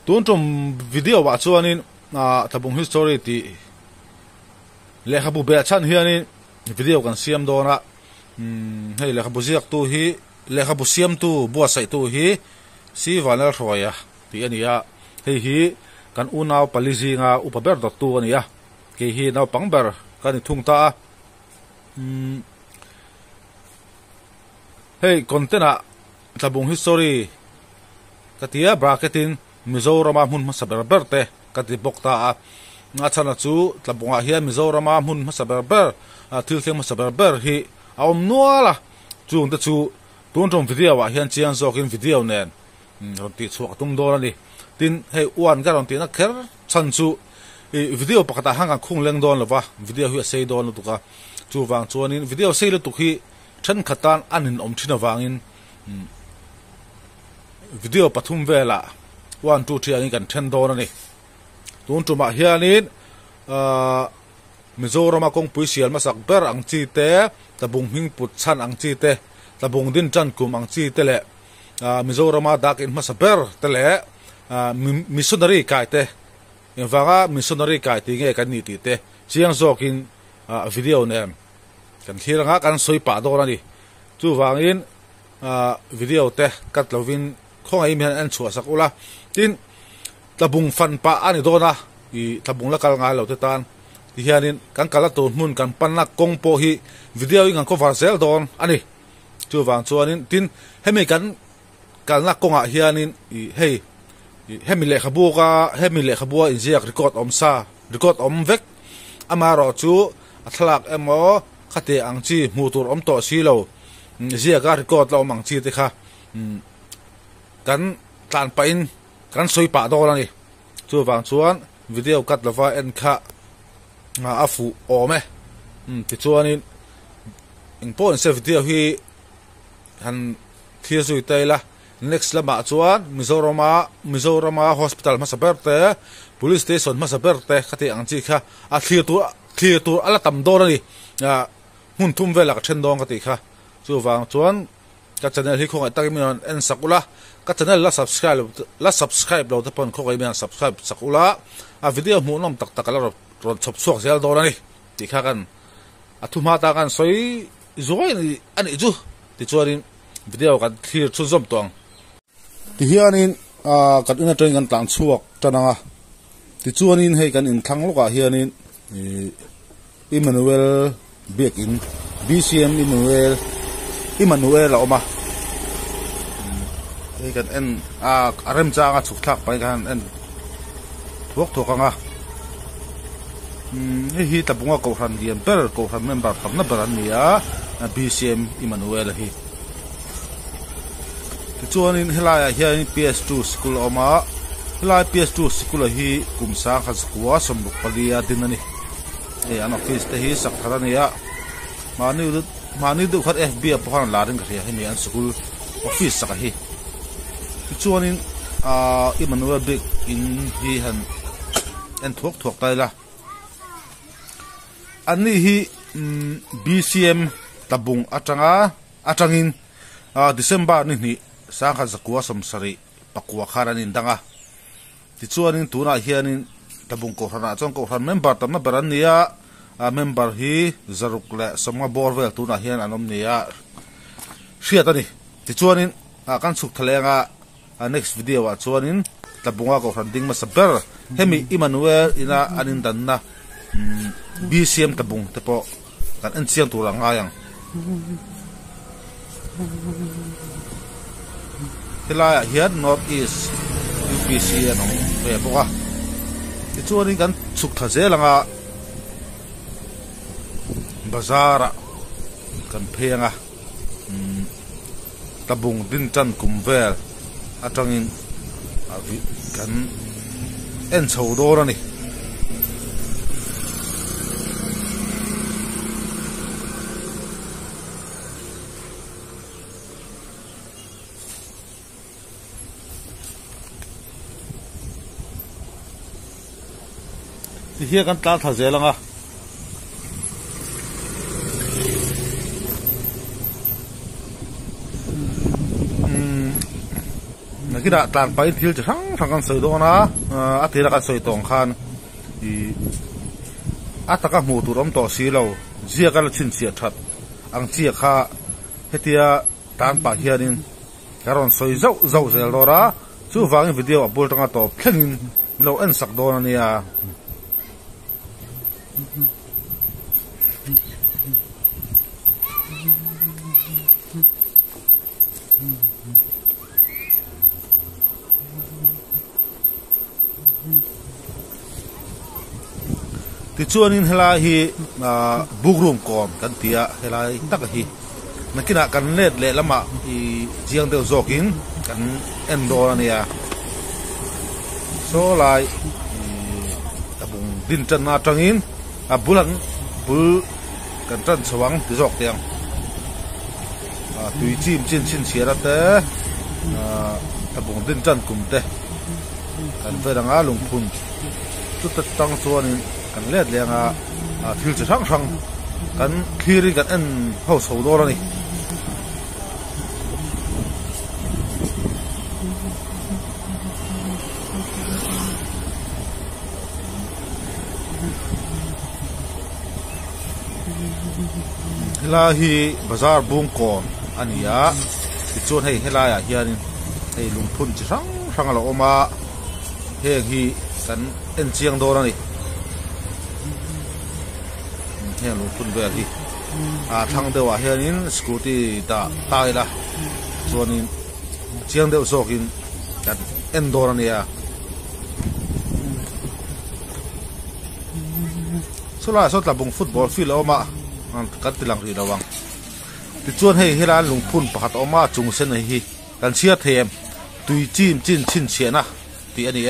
tun trom video wa chuanin tlabung history ti lekhabu be chan hianin video kan siam dona hei lekhabu ziak tu hi lekhabu siam tu bua sai tu hi si vanal roya ti ania hei hi kan unaw palizi nga upaber dot tu ania ke hi naw pangber kan thungta hei contena tlabung history katia bracketin Mizoram mun masaberberte kati bokta nga chana chu tlabunga hian Mizoram mun masaberber thiltheng masaberber hi awm nuala chung te chu tunjong video wa hian chiang zokin video nen ronti chuak tum dor ani tin hei uan ga ronti na kher chan chu video pakata hanga khung leng don lova video hi sei don tuka chu wang chuanin video sei le tukhi than khatan anin om thina wangin video pathum vela 1 2 3 ani kan then don ani tun tuma hianin Mizoram kong puisial masak ber ang chi te tabung hing put chan ang chi te tabung din chan kum ang chi te le Mizoram dak in masaber te le missionary kai te inwanga missionary kai ti nge kan ni ti te chiang zokin video nem kan thiranga kan soi pa do ani chu wangin video te kat lovin khong ai mian an chua sakula tin tabung fan pa ani dona I tabung la kal nga lo te tan ti hianin kan kala to mun kan panak kong po hi video ingan ko varsel don ani chu wang chuanin tin hemi kan kalna konga hianin I hei hemi le khabua in ziak record om sa record om vek amaro chu athlak emo khate ang chi mutur om to silo ziaka record lo mang chi te kha kan tlan pa in kan soi pa do ani chu wang chuan video kat lova en kha afu ome ti chuanin ingpon se video hi han thia zui taila next lama chuan Mizoram hospital masaberte police station masaberte khati angchi kha a thlir tu ala tam dor ani hun thum vela ka then dong khati kha chu wang chuan ka channel hi khong takim en sakula ka channel la subscribe lo te pon khoi men subscribe sakula a video mu nom tak tak la ron chop sok zel dor ani ti kha kan athuma ta kan soi zoi ani ju ti chuanin video kan clear chu zom tong ti hianin kan ina train kan tang chuak tananga ti chuanin hei kan in thang loka hianin Emmanuel back in BCM Emmanuel la oma hei kan en arem changa chuk thak pai kan en thokanga hi tabunga ko ran diam per ko ran member pagna baran nia BCM Emmanuel hi chuanin helaya hian PS2 school oma helai PS2 school hi kumsa khazkuwa somluk palia dinani an office te hi sakharania mani du khat FB aphan larin khria hi an school office saka hi chuanin Emmanuel big in hi han en thok taila ani hi BCM tabung atangin December ni sangha zakwa somsari pakwa kharanin danga ti chuanin tuna hianin tabung ko hana chong ko han member tamna baran nia member hi zaruk le somga borvel tuna hian anom nia hriat ani ti chuanin kan suk thalenga next video wa chuanin tabunga ko han ding ma saber hemi Emmanuel ina anin danna BCM tabung tepo kan en chiang tu ranga yang helaya hian north east UPC anong ve boka ti chuanin kan chuk thaje langa bazara kan phenga tabung din chan kumvel atangin kan en chhodor ani Hier kan tla tha zelanga nakina tlan pain thil chi thang thang kan soi do na atira kan soi tong khan I ataka mu turam to si lo zia kal chin chia that ang chia kha hetia tan pa hianin karon soi zau zau zel dora chu wangin video abul tanga to thlengin lo en sak do na nia ti chuanin hela hi bookroom kom kan tia hela tak hi nakina kan let le lama I jiang deu zokin kan endor ania so lai tabung din chan na tangin bulan bul kan tran chawang ti zok tiang tui chim chin chin chiara te tabung din chan kum te kan veranga lungphun tu ta tang chuanin kan let lenga thil chi thang thang kan khiri kan en ho so do ni helahi bazar bungkon ania ti chuan hei helaya hianin hei lungphun chi thang thang ala oma heng hi kan en chiang do ni heng lungphun ve hi thang dewa hianin scooty ta taila chuanin chiang deuh zokin kan en do ania sula sot labung football field oma kan tilang ri lawang ti chuan hei helan lungphun pakhat oma chung sen hi kan sia them tui chim chin chin chiana ti ani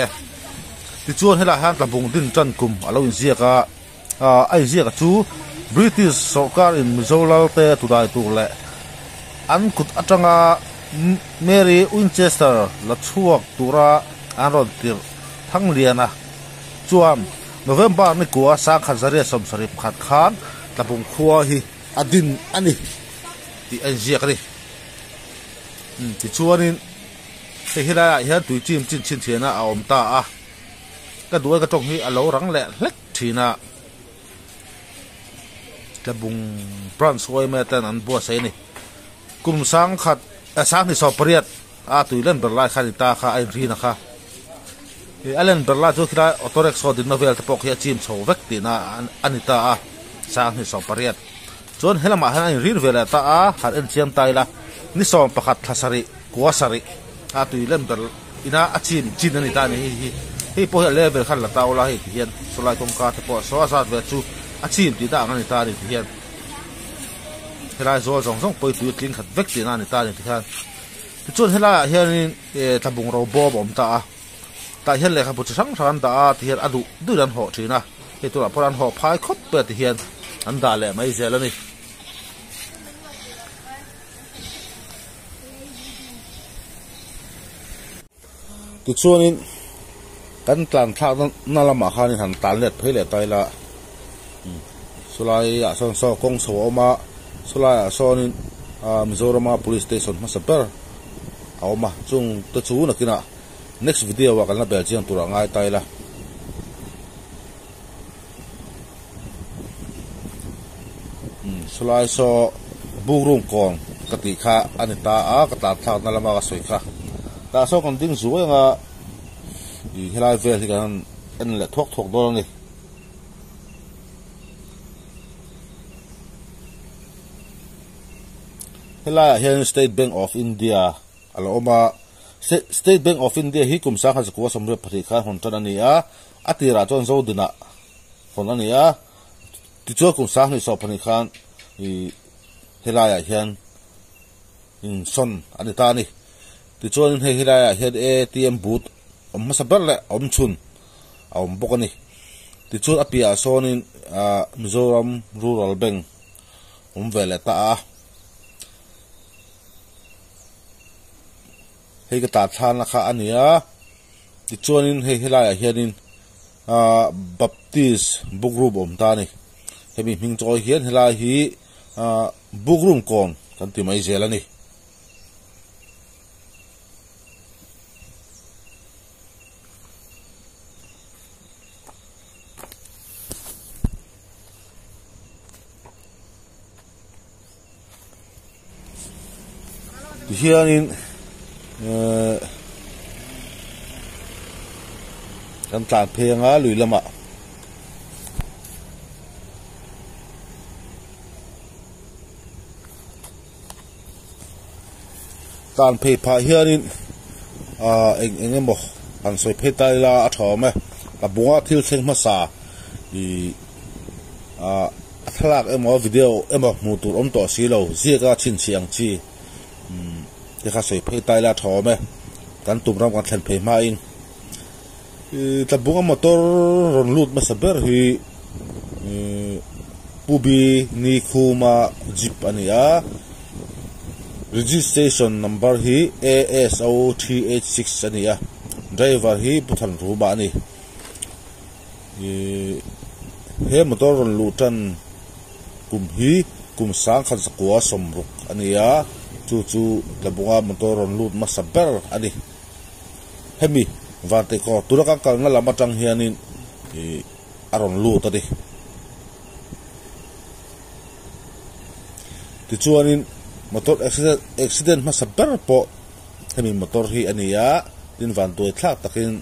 ti chuan hela han labung din chan kum alo in ziaka ai ziaka chu British Sarkar in Mizoram te tudai tu le an kut atanga Mary Winchester la chuak tura anron tir thang liana chuam November ni kwa sa khazaria som sarip khat khan tabung khuwa hi adin ani ti anjiak ri ti chuanin he hila hian tui chim chin chin thiana a om ta a ka duai ka tong hi alo rang le hlek thina tabung branch hoi me tan an bua sei ni kum sang khat sang ni so pariat a tuilen berlai khani ta kha ai ri na kha alen berla chu khira otorex so din novel te pok hi chim chho vek ti na anita a sang ni so pariat chon helama han rir vela ta a har en chiam taila ni som pakhat thasari kuasari a tuilen ber ina achim chin ani ta ni hi po level khan la taula hi hian solai tom ka te po so asat ve chu achim ti da ngani ta ni hian helai zo zong zong poi tu tling khat vek ti na ni ta ni khan chon hela hian tabung ro bob om ta a ta hian le kha bu chang ran da ti hian adu du dan ho thina he tu la poran ho phai khop pe ti hian an da le mai zelani ti chuanin kan tlan thak na lama khan han tan let phele taila sulai a son so kong so oma sulai a sonin Mizoram police station ma saper awma chung ta chu na kina next video wa kalna belgium tura ngai taila sulai so bugrung kong kati kha anita a kata thak na lama ka soi kha ta so kon ding zuwa nga I helai vel kan en le thok thok do ni helai hian State Bank of India aloma State Bank of India hi kum sa kha ko somre phari kha hon tan ania atira chon zo dina hon ania ti cho kum sa ni so phani khan I helaya hian in son anita ni ti chon he helaya hian ATM booth om sabar le om chun om bokani ti chon apia sonin Mizoram Rural Bank om vele ta hei ka ta than la kha ania ti chuanin hei helaya hianin Baptist bookroom om ta ni hemi hming choi hian helai hi bookroom kon kan ti mai zelani hianin kan tlan phe nga lui lama tlan phe pha hianin engemaw an soi phe tai la a thawme a bunga thil thleng ma sa I thlak emaw video emaw mutur om to si lo ziaka chin chiang chi te kha soi phe tai la thawme kan tumram kan thlen phe ma in tlabunga motor ron lut ma saber hi pubi ni khuma jeep ania registration number hi ASO3H6 ania driver hi puthan ruba ni he motor ron lutan kum hi kum sang khan sakwa somruk ania chu labunga motor ron lut ma saber ani hemi vante ko turaka kal na lama tang hianin aron lut adi tichuanin motor accident ma saber po hemi motor hi ania din van tu thlak takin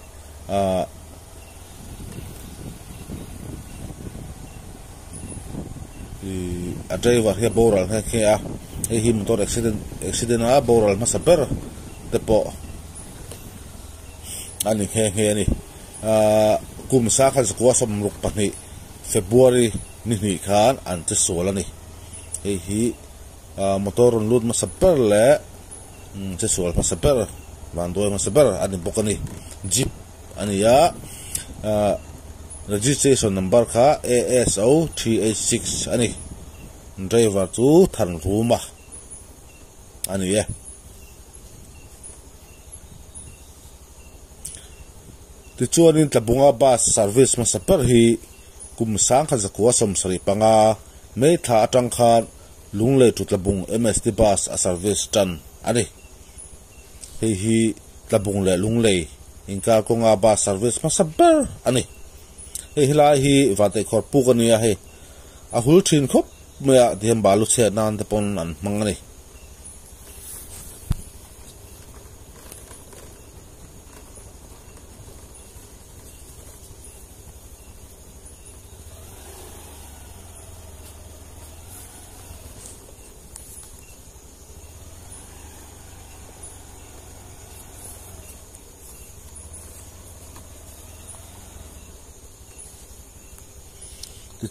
a driver he boral he a hi motor accident a boral ma saber te po ani he ani kum sa khan sakwa somruk pani February ni khan an te solani hi motor on lut ma saber le te sol ma saber van do ma saber ani bokani jeep ani ya registration number kha ASO3H6 ani driver chu than ruma ani ye tichuanin tlabunga bus service ma saper hi kumsang kha zakwa somsari panga me tha atang khan lungle tu tlabung MST bus a service tan ani hi tlabung le lungle inka konga bus service ma saper ani hilai hi vate khor pukania he a hul thin khop mea diam balu che nan te pon an mangani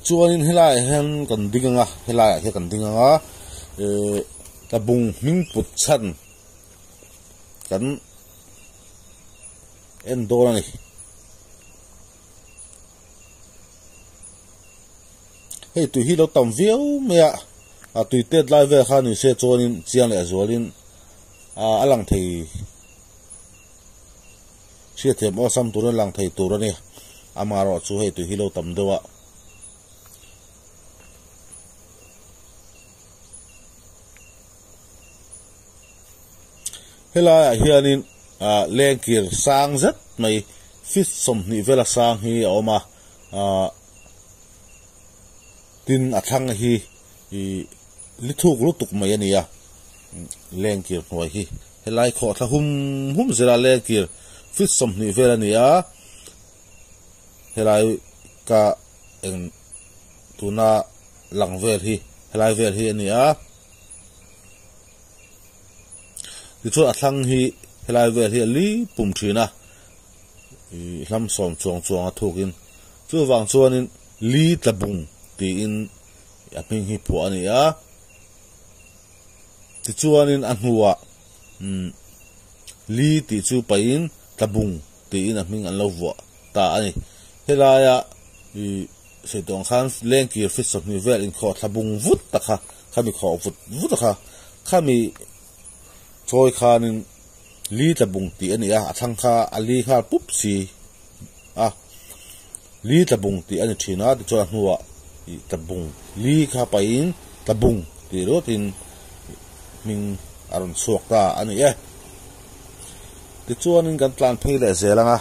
chuanin helai hen kan dinga helai he kan dinga tabung ming put chan kan en dorani hey tu hi lo tam viau mea a tu te lai ve khan ni se chuanin chiang le zualin alang thei se them osam tur lang thei turani amaro chu hey tu hi lo tam dewa helai hianin lengkir sang zat mai fit som ni vela sang hi oma tin athang hi lithuk lutuk mai ania lengkir noi hi helai kho tha hum zera lengkir fit som ni vela nia helai ka eng tuna langvel hi helai vel hi ania chu athang hi helai vel hi li pum thina lam som chuang thukin chu wang chuanin li tlabung ti in aping hi pu ania ti chuanin an huwa li ti chu pain tlabung ti in aming an lovwa ta ani helaya se dong khan lengki fit som ni vel in kho tlabung vut takha khami kho vut takha khami choi khanin li tlabung ti ania athang kha ali kha pup si li tlabung ti ani thina ti chuan huwa tlabung li kha pain tlabung ti rotin ming aron suak ta ani ti chuanin kan tlan phei le zelanga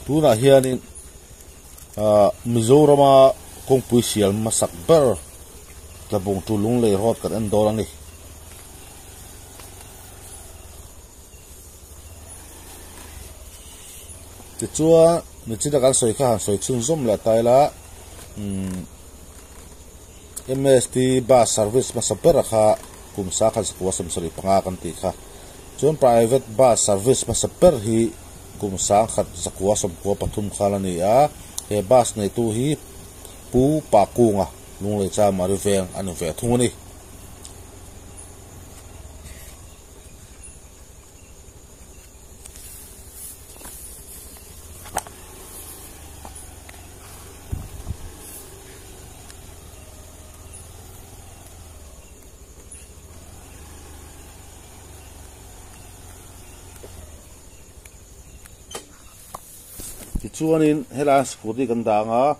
tuna hianin Mizorama kong puisial masakber tlabung tulung lei rot kan en dolang ni tichua ni chida kan soi kha soi chung zum la taila MST bus service masakber kha kumsa khan sakwa samsari panga kan ti kha chon private bus service masakber hi kumsa khat sakwa samko pathum khala ni a he bus nei tu hi pu pa kunga lung le cha mari veng anu ve thungani chuanin hela scooty kan danga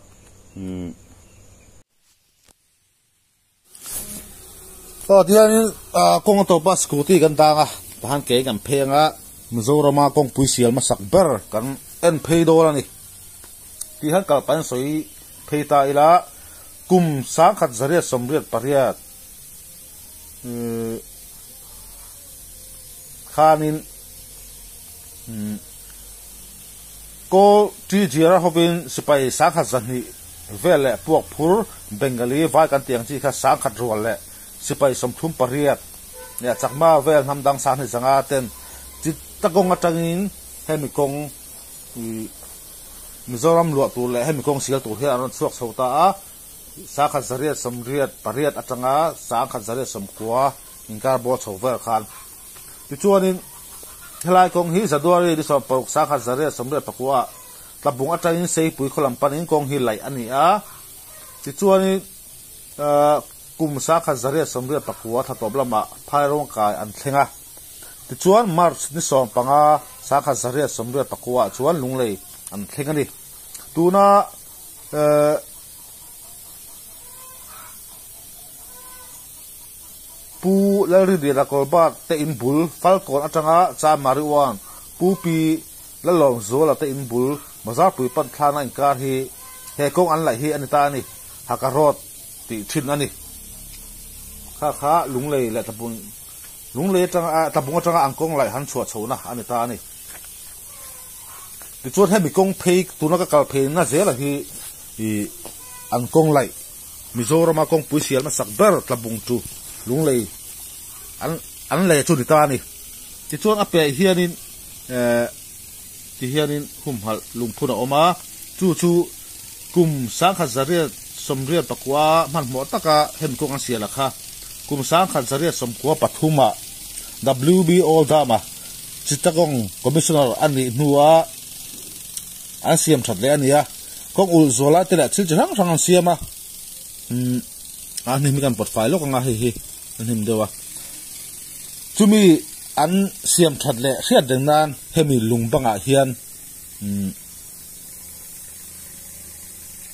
tianin kong to pa scooty kan danga pahan ke kan phenga Mizorama kong puisial masakber kan en phei dola ni ti han kal pan soi pheita ila kum sang khat zaria somriat pariat khanin ko ti jira hobin sipai sang khat zani vele puak phur bengali vai kan tiang chi kha sang khat rual le sipai somthum pariat ya chakma vel namdang san hi zanga ten chi takong atangin hemi kong Mizoram lo tu le hemi kong sil tu hi aron chuak chhota a sang khat zaria somriat pariat atanga sang khat zaria somkwa inkar bo chover khan ti chuanin helai kong hi zadwari di so pok sang khat zaria somriat pakwa tlabung atangin sei pui kholam panin kong hi lai ani a ti chuanin kum sang khat zaria somriat pakwa thatop lama phairong kai an thlenga ti chuan march ni som panga sang khat zaria somriat pakwa chuan lunglei an thlengani tuna pu lalri de la kolba te in bul falcon atanga cha mariwan pu pi lalong zola te in bul bazar pui pan thana in kar hi he kong an lai hi anita ni hakarot ti thin ani kha lunglei la tabun lunglei tanga tabung atanga angkong lai han chua chona anita ni ti chuan hemi kong phei tuna ka kal phei na zela hi angkong lai Mizorama kong puisial masakber tlabung tu lunglei an le chu ta ni ti chuan ape hianin ti hianin humhal lungphuna oma chu kum sang khat zaria somria pakwa man mo taka hem kong an siala kha kum sang khat zaria somkwa pathuma WBO dama chitakong commissioner ani nuwa an siam that le ania kong ul zola te la chil chang rang an siama ani mi kan pot file lo ka hi nim dewa chumi an siam that le hriat dengnan hemi lungbanga hian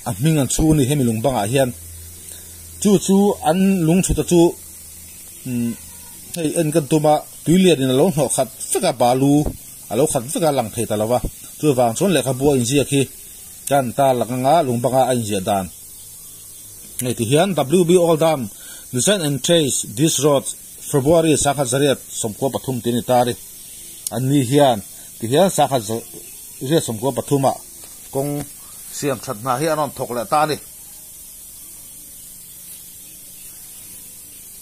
a mingan chu ni hemi lungbanga hian chu an lung chuta chu hei en kan tuma tuilian in lo no khat feka balu alo khat feka lang thei talawa chu wang chon le kha bo in ji khi kan ta lakanga lungbanga a in ji dan nei ti hian WBO dam design and trace this road February sang khat zaria somko pathum tin tari anni hian ti hian sang khat zaria somko pathuma kong siam that na hi anon thok le ta ni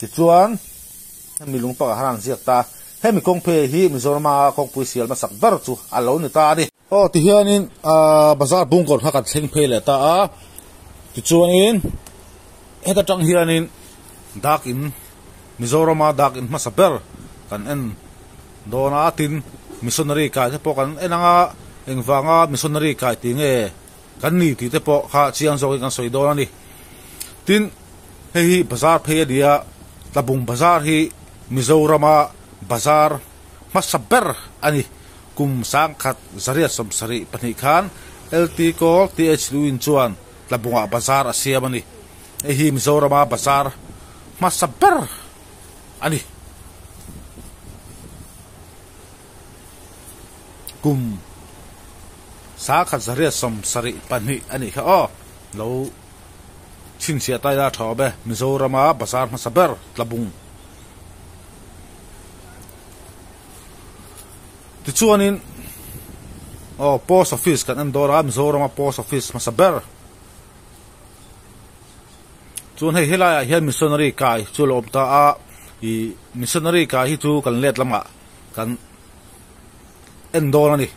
ti chuan mi lung pa harang ziak ta hemi kong phe hi Mizorama kong puisial masakber chu alo ni ta ni ti hianin bazar bungkor hakat thleng phe le ta a ti chuanin heta tang hianin dakin Mizorama dakin masakber kan en dona tin missionary ka te po kan enanga engwanga missionary ka tinge kan ni ti te po kha chiang zo kan soi dona ni tin hi bazar phe dia tabung bazar hi Mizorama bazar masakber ani kum sang khat zaria somsari pani khan LT ko TH luin chuan tabunga bazar asiamani hi Mizorama bazar masakber ani kum sa khat zaria som sari pani ani kha o lo chin sia tai la thobe Mizorama bazar ma saber tlabung ti chuanin post office kan andora Mizorama post office ma saber chun hei helaya hian missionary kai chu lom ta a I missionary kai hi chu kan let lama kan endora ni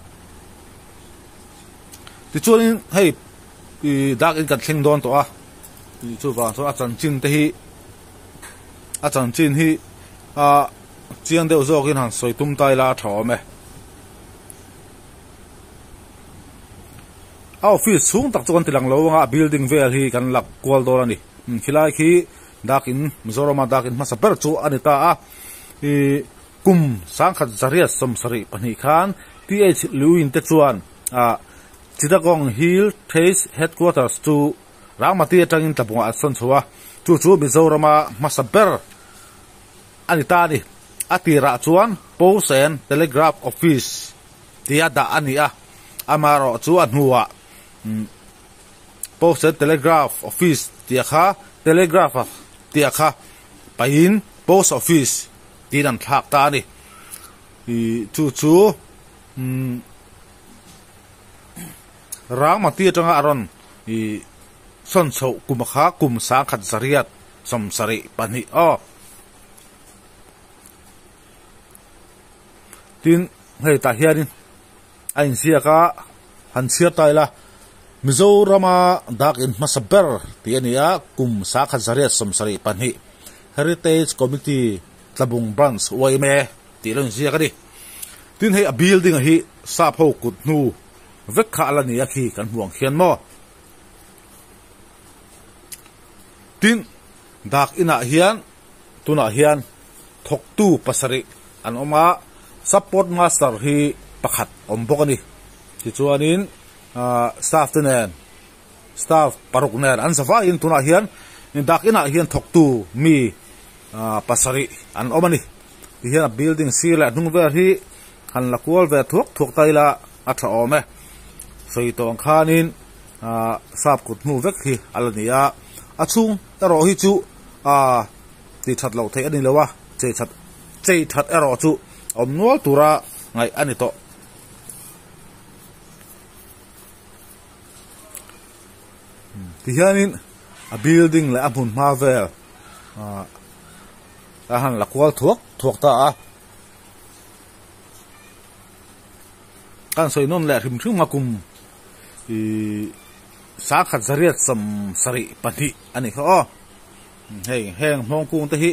ti chuanin hei I dak in kan thleng don to a ti chu ba so a chan chin te hi a chan chin hi a chiang deuh zawk in han soitum tai la thawme a office chung tak chuan tilang lo nga building vel hi kan lak kwal dor ani khilai khi dakin Mizorama dakin ma saber chu anita a I kum sangkhat zaria som sari pani khan th luin te chuan a Chittagong Hill Trace Headquarters to Rangmati atangin tabunga ason chuwa chu Mizorama ma saber anita ni atira chuan Post and Telegraph Office tia da ania amaro chu anhuwa Post and Telegraph Office tia kha Telegraph tia kha pain Post Office tinan thak ta ni I chu Rangmati atanga aron I son so kumakha kum sangkhat zariat som sari pani o tin hei ta hianin ain sia ka han sia taila Mizorama dakin ma saber ti ania kum sangkhat zariat som sari pani Heritage Committee tlabung branch waime ti lon sia ka ni tin hei a building hi sa pho kut nu vek kha la ni a khi kan huang khian mo tin dak ina hian tuna hian thok tu pasari an oma support master hi pakhat ombokani ti chuanin staff paruknen an safa in tuna hian dak ina hian thok tu mi pasari an omani ti hian building sila nung ver hi kan la kwal ve thok taila atha ome soi tong khanin sap kut nu vek hi alania achung ero hi chu ti that lo thei ani lowa chei that ero chu omnual tura ngai ani to ti hianin a building la amun mavel han la kwal thuak ta a kan soi non la rim thum makum I sangkhat zariat som sari pani ani kha o hei heng hong kung te hi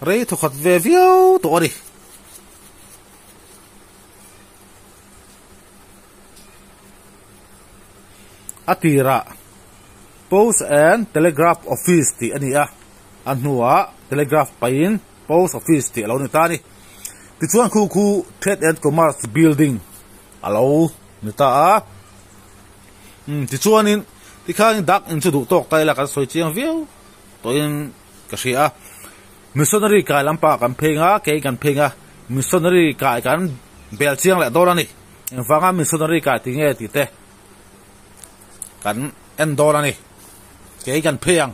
rei thokhat ve viau to ani atira Post and Telegraph Office ti ani a anhuwa Telegraph pain Post Office ti alo ni tani ti chuan khu Trade and Commerce Building alo ni ta a ti chuanin ti khang dak in chu du tok tai la kan soi chiang viau to in ka sia missionary ka lampa kan phenga ke kan phenga missionary ka kan bel chiang la dorani en wanga missionary ka ti nge ti te kan en dorani ke kan pheng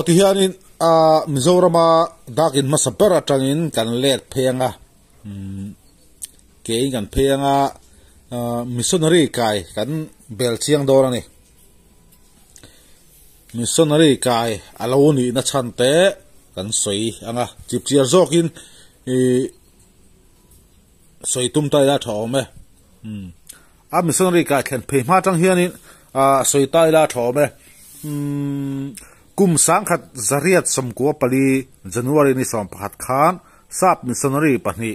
ti hianin Mizorama dakin ma saber atangin kan let phenga ke kan phenga missionary kai kan bel chiang dorani missionary kai aloni na chante kan soi anga chip chiar zokin soi tum tai la thome missionary kai kan phe ma tang hianin soi tai la thome kum sangkhat zariat somko pali January ni som pakhat khan sap missionary pani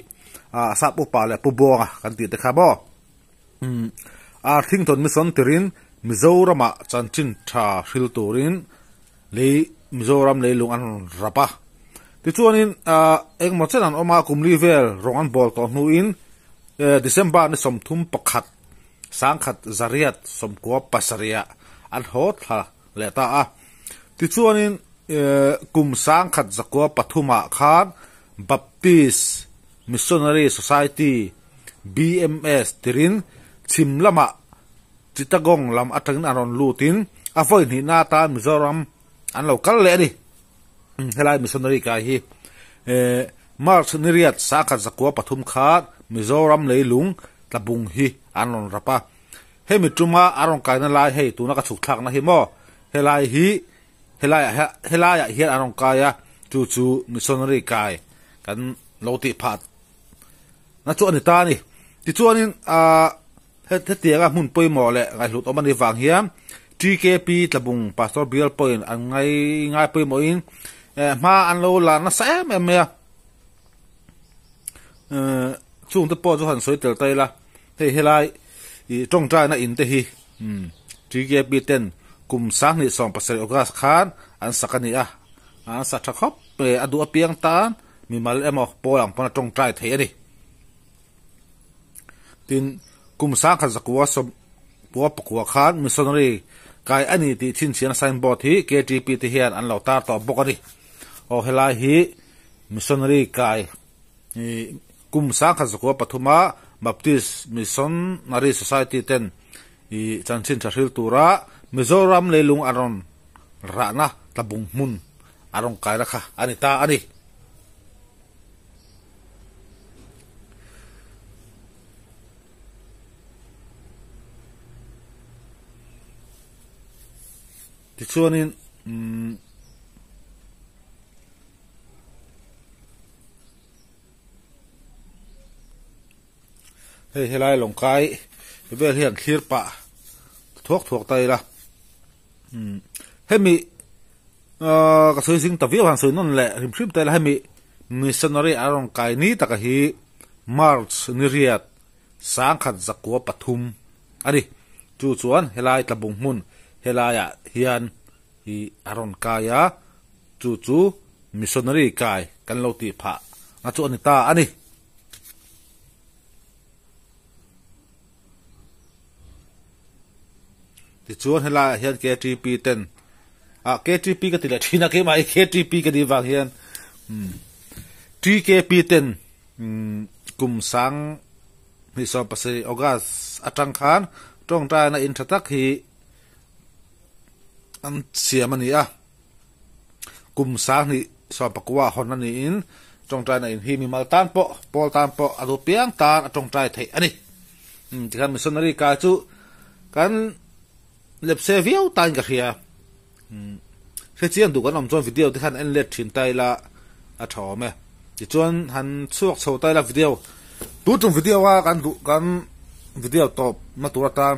sap upale pubonga kan ti te khabo Arthington mission tirin Mizorama chanchin tha hril turin le Mizoram leilung an rapa ti chuanin engmo chenan oma kumli vel rongan bol ko hnu in December ni som thum pakhat sangkhat zariat somko pasaria an hot ha leta a ti chuanin kum sang khat zakwa pathuma khan Baptist Missionary Society BMS tirin chimlama chitagong lam atangin aron lutin avoi ni na ta Mizoram an local le ni helai missionary ka hi March niriat sa khat zakwa pathum khat Mizoram leilung tabung hi anon rapa hemi tuma aron kaina lai hei tuna ka chuk thak na hi mo helai hi aron kaya chu missionary kai kan loti phat na chu ani ta ni ti chuanin he tianga mun poi mo le ngai hlut omani wang hiam TKP tabung pastor Bill point an ngai poi mo in ma an lo la na sa em ya chung te po chu han soi tel tai la hei helai I trong trai na in te hi TKP ten kum sang ni som pasal ogas khan an sakani an sa thakop pe adu apiang tan mi mal emo polang pana trong trai the ani tin kum sang kha zakwa som po pakwa khan missionary kai ani ti thin chian sign board hi KTP te hian an lo tar to bokani o helai hi missionary kai kum sang kha zakwa pathuma Baptist Missionary Society ten I chanchin thil tura Mizoram leilung aron rana tabung mun aron kaira kha ani ta ani ti chuanin hei helai longkai vel hian thlir pa thuak tai la hemi ka soi sing taviu han soi non le rim shrim tai la hemi missionary arong kai ni taka hi March niriat sang khat zakwa pathum ani chu chuan helai tlabung mun helaya hian hi aron kaya chu missionary kai kan lo ti pha na chu ani ta ani ti chuan hela hian KTP ten KTP ka tila thina ke mai KTP ka di wang hian TKP ten kum sang ni so pasai August atang khan tong ta na in thatak hi an siamani kum sang ni so pakwa hon ani in tong ta na in hi mi mal tan po pol tan po adu piang tan atong tai thei ani ti kan missionary ka chu kan lep se viau tan ka hria se chian du kan om chon video ti khan en let thin tai la a thome ti chuan han chuak chho tai la video tu chung video wa kan video top ma turata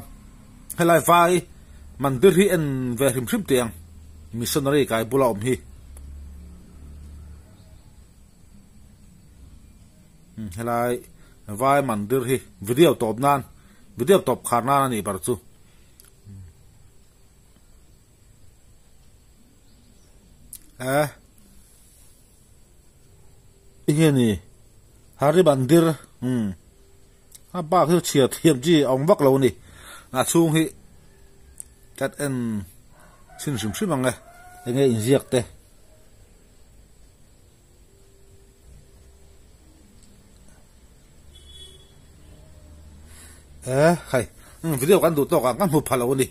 helai vai mandir hi en ve hrim hrim tiang missionary kai bula om hi helai vai mandir hi video top nan video top kharna ni bar chu ini ni hari bandir ba khu chia thiam ji ong vak lo ni na chung hi tat en sin sim sim ang nge injiak te hai video kan du to kan mu phalo ni